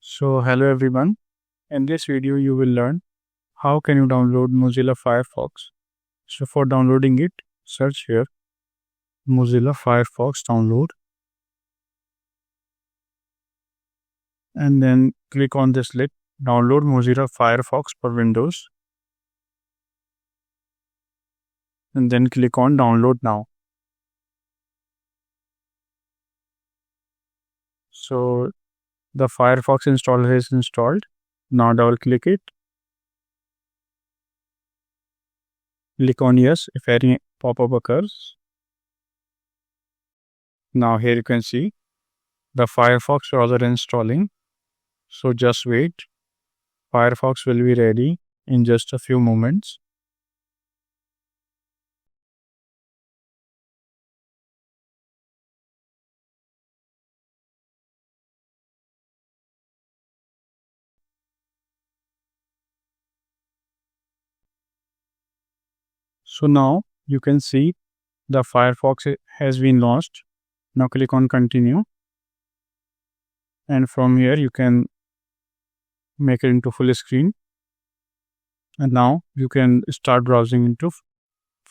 So hello everyone. In this video you will learn how can you download Mozilla Firefox. So for downloading it, search here Mozilla Firefox download and then click on this link download Mozilla Firefox for Windows and then click on download now. So the Firefox installer is installed. Now double click it. Click on yes if any pop-up occurs. Now here you can see the Firefox browser installing. So just wait. Firefox will be ready in just a few moments. So now you can see the Firefox has been launched. Now click on continue. And from here you can make it into full screen. And now you can start browsing into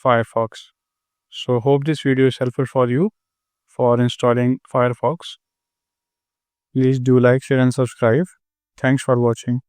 Firefox. So hope this video is helpful for you for installing Firefox. Please do like, share and subscribe. Thanks for watching.